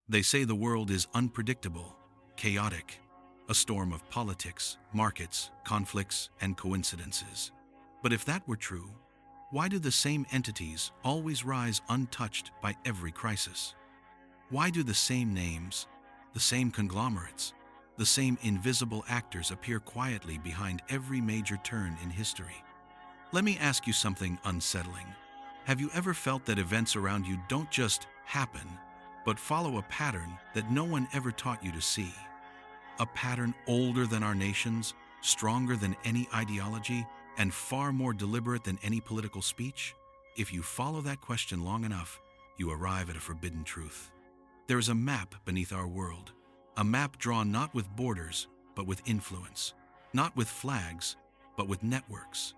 They say the world is unpredictable, chaotic, a storm of politics, markets, conflicts, and coincidences. But if that were true, why do the same entities always rise untouched by every crisis? Why do the same names, the same conglomerates, the same invisible actors appear quietly behind every major turn in history? Let me ask you something unsettling. Have you ever felt that events around you don't just happen, but follow a pattern that no one ever taught you to see? A pattern older than our nations, stronger than any ideology, and far more deliberate than any political speech? If you follow that question long enough, you arrive at a forbidden truth. There is a map beneath our world, a map drawn not with borders, but with influence, not with flags, but with networks.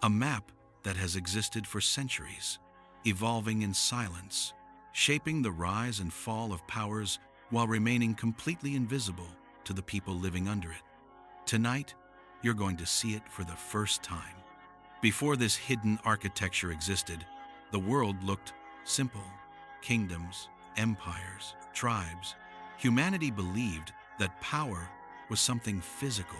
A map that has existed for centuries, evolving in silence, shaping the rise and fall of powers while remaining completely invisible to the people living under it. Tonight, you're going to see it for the first time. Before this hidden architecture existed, the world looked simple. Kingdoms, empires, tribes. Humanity believed that power was something physical.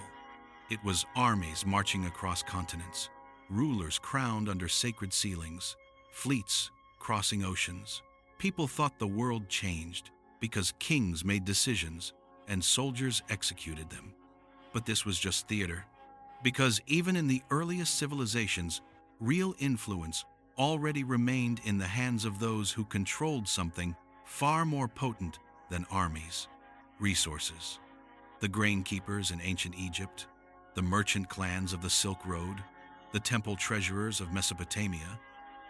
It was armies marching across continents, rulers crowned under sacred ceilings, fleets crossing oceans. People thought the world changed because kings made decisions and soldiers executed them. But this was just theater, because even in the earliest civilizations, real influence already remained in the hands of those who controlled something far more potent than armies: resources. The grain keepers in ancient Egypt, the merchant clans of the Silk Road, the temple treasurers of Mesopotamia.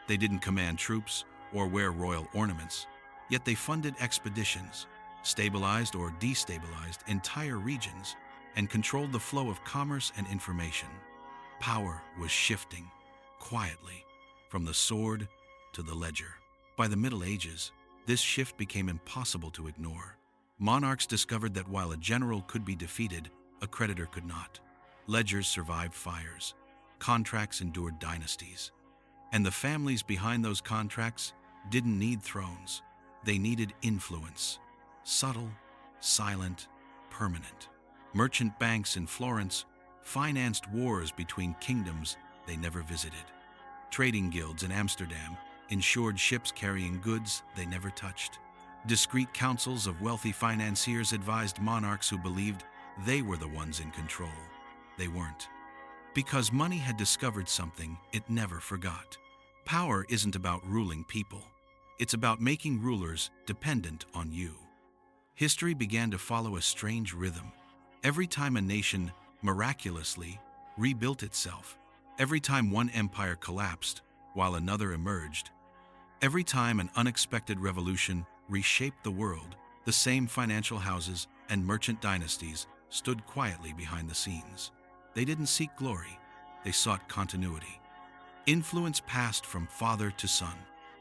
They didn't command troops or wear royal ornaments, yet they funded expeditions, stabilized or destabilized entire regions, and controlled the flow of commerce and information. Power was shifting, quietly, from the sword to the ledger. By the Middle Ages, this shift became impossible to ignore. Monarchs discovered that while a general could be defeated, a creditor could not. Ledgers survived fires. Contracts endured dynasties. And the families behind those contracts didn't need thrones. They needed influence. Subtle, silent, permanent. Merchant banks in Florence financed wars between kingdoms they never visited. Trading guilds in Amsterdam ensured ships carrying goods they never touched. Discreet councils of wealthy financiers advised monarchs who believed they were the ones in control. They weren't. Because money had discovered something it never forgot. Power isn't about ruling people. It's about making rulers dependent on you. History began to follow a strange rhythm. Every time a nation miraculously rebuilt itself, every time one empire collapsed while another emerged, every time an unexpected revolution reshaped the world, the same financial houses and merchant dynasties stood quietly behind the scenes. They didn't seek glory, they sought continuity. Influence passed from father to son,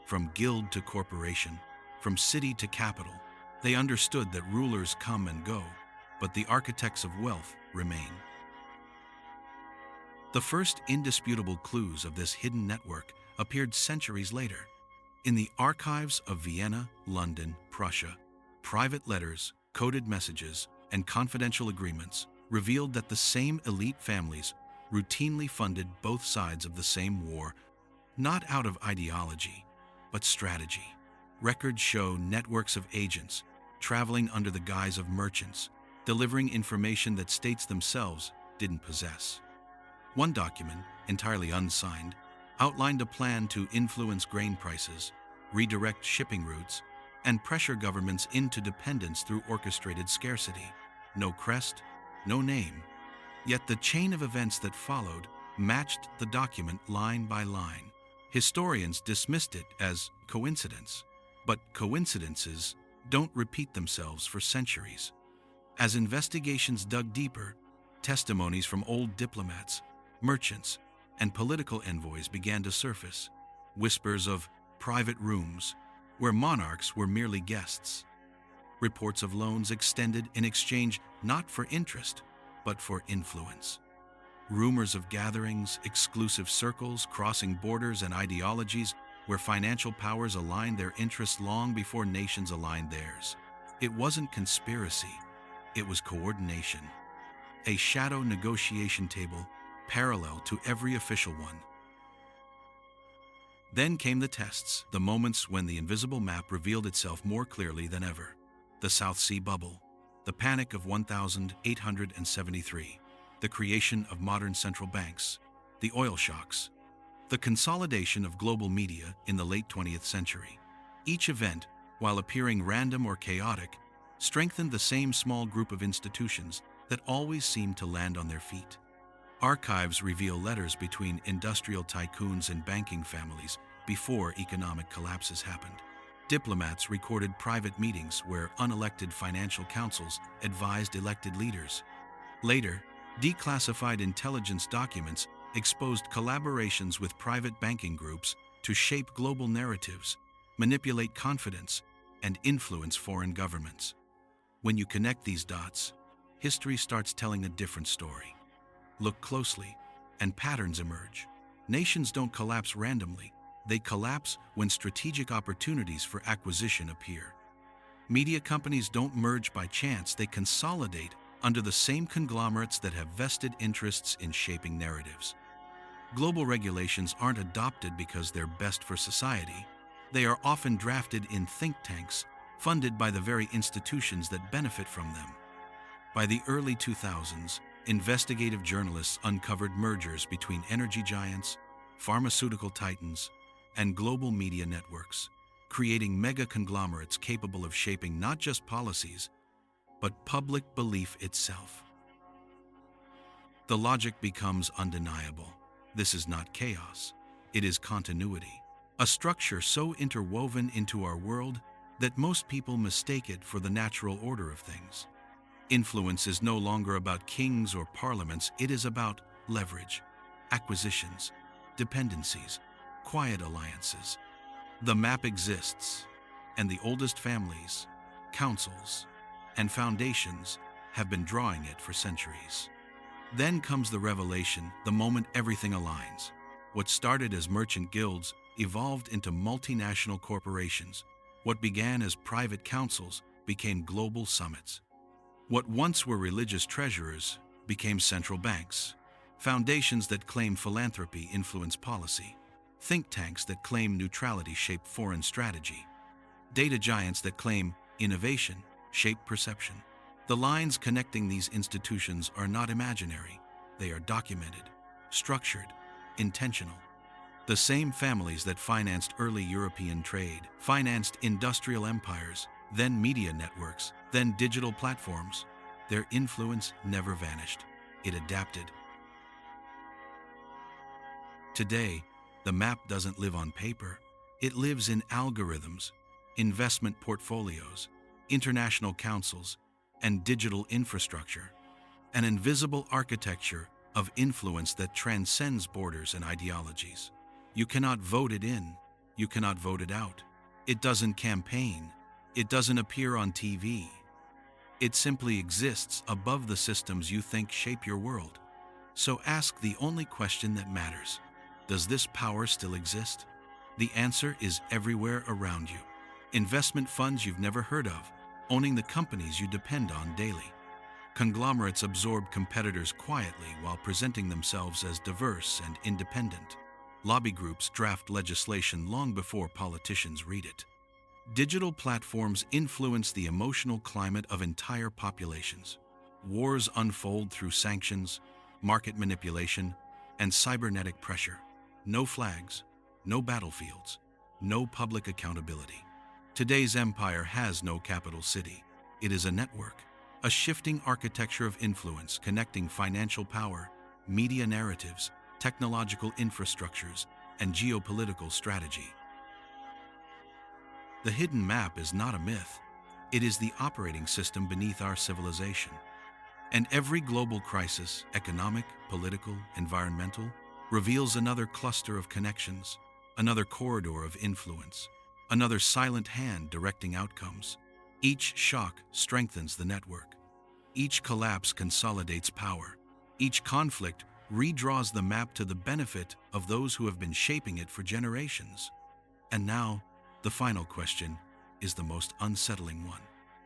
from guild to corporation, from city to capital. They understood that rulers come and go, but the architects of wealth remain. The first indisputable clues of this hidden network appeared centuries later. In the archives of Vienna, London, Prussia, private letters, coded messages, and confidential agreements revealed that the same elite families routinely funded both sides of the same war, not out of ideology, but strategy. Records show networks of agents traveling under the guise of merchants, delivering information that states themselves didn't possess. One document, entirely unsigned, outlined a plan to influence grain prices, redirect shipping routes, and pressure governments into dependence through orchestrated scarcity. No crest, no name. Yet the chain of events that followed matched the document line by line. Historians dismissed it as coincidence, but coincidences don't repeat themselves for centuries. As investigations dug deeper, testimonies from old diplomats, merchants, and political envoys began to surface, whispers of private rooms where monarchs were merely guests, reports of loans extended in exchange not for interest, but for influence, rumors of gatherings, exclusive circles crossing borders and ideologies where financial powers aligned their interests long before nations aligned theirs. It wasn't conspiracy, it was coordination. A shadow negotiation table parallel to every official one. Then came the tests, the moments when the invisible map revealed itself more clearly than ever. The South Sea Bubble, the Panic of 1873, the creation of modern central banks, the oil shocks, the consolidation of global media in the late 20th century. Each event, while appearing random or chaotic, strengthened the same small group of institutions that always seemed to land on their feet. Archives reveal letters between industrial tycoons and banking families before economic collapses happened. Diplomats recorded private meetings where unelected financial councils advised elected leaders. Later, declassified intelligence documents exposed collaborations with private banking groups to shape global narratives, manipulate confidence, and influence foreign governments. When you connect these dots, history starts telling a different story. Look closely, and patterns emerge. Nations don't collapse randomly. They collapse when strategic opportunities for acquisition appear. Media companies don't merge by chance. They consolidate under the same conglomerates that have vested interests in shaping narratives. Global regulations aren't adopted because they're best for society. They are often drafted in think tanks, funded by the very institutions that benefit from them. By the early 2000s, investigative journalists uncovered mergers between energy giants, pharmaceutical titans, and global media networks, creating mega conglomerates capable of shaping not just policies, but public belief itself. The logic becomes undeniable. This is not chaos, it is continuity, a structure so interwoven into our world that most people mistake it for the natural order of things. Influence is no longer about kings or parliaments, it is about leverage, acquisitions, dependencies, quiet alliances. The map exists, and the oldest families, councils, and foundations have been drawing it for centuries. Then comes the revelation, the moment everything aligns. What started as merchant guilds evolved into multinational corporations. What began as private councils became global summits. What once were religious treasurers became central banks. Foundations that claim philanthropy influence policy. Think tanks that claim neutrality shape foreign strategy. Data giants that claim innovation shape perception. The lines connecting these institutions are not imaginary. They are documented, structured, intentional. The same families that financed early European trade, financed industrial empires, then media networks, then digital platforms. Their influence never vanished. It adapted. Today, the map doesn't live on paper. It lives in algorithms, investment portfolios, international councils, and digital infrastructure. An invisible architecture of influence that transcends borders and ideologies. You cannot vote it in. You cannot vote it out. It doesn't campaign. It doesn't appear on TV. It simply exists above the systems you think shape your world. So ask the only question that matters. Does this power still exist? The answer is everywhere around you. Investment funds you've never heard of, owning the companies you depend on daily. Conglomerates absorb competitors quietly while presenting themselves as diverse and independent. Lobby groups draft legislation long before politicians read it. Digital platforms influence the emotional climate of entire populations. Wars unfold through sanctions, market manipulation, and cybernetic pressure. No flags, no battlefields, no public accountability. Today's empire has no capital city. It is a network, a shifting architecture of influence connecting financial power, media narratives, technological infrastructures, and geopolitical strategy. The hidden map is not a myth. It is the operating system beneath our civilization. And every global crisis, economic, political, environmental, reveals another cluster of connections, another corridor of influence, another silent hand directing outcomes. Each shock strengthens the network. Each collapse consolidates power. Each conflict redraws the map to the benefit of those who have been shaping it for generations. And now, the final question is the most unsettling one.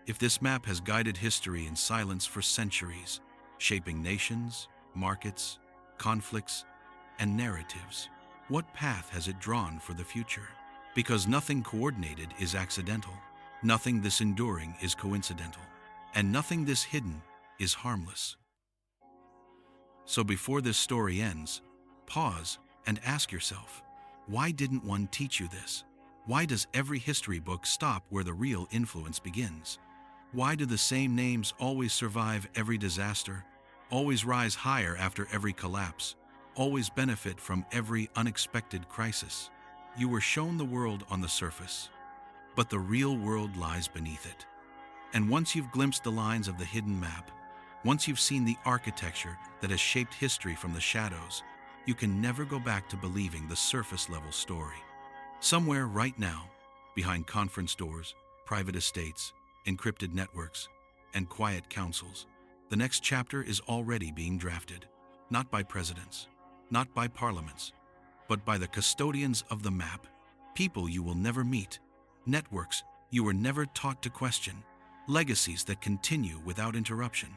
If this map has guided history in silence for centuries, shaping nations, markets, conflicts, and narratives, what path has it drawn for the future? Because nothing coordinated is accidental, nothing this enduring is coincidental, and nothing this hidden is harmless. So before this story ends, pause and ask yourself, why didn't one teach you this? Why does every history book stop where the real influence begins? Why do the same names always survive every disaster, always rise higher after every collapse, always benefit from every unexpected crisis? You were shown the world on the surface, but the real world lies beneath it. And once you've glimpsed the lines of the hidden map, once you've seen the architecture that has shaped history from the shadows, you can never go back to believing the surface-level story. Somewhere right now, behind conference doors, private estates, encrypted networks, and quiet councils, the next chapter is already being drafted, not by presidents, not by parliaments, but by the custodians of the map, people you will never meet, networks you were never taught to question, legacies that continue without interruption.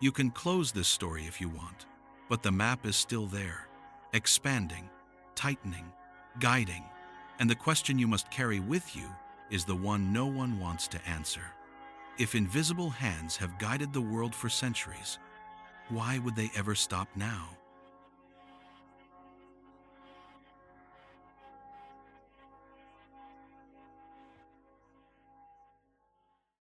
You can close this story if you want, but the map is still there, expanding, tightening, guiding, and the question you must carry with you is the one no one wants to answer. If invisible hands have guided the world for centuries, why would they ever stop now?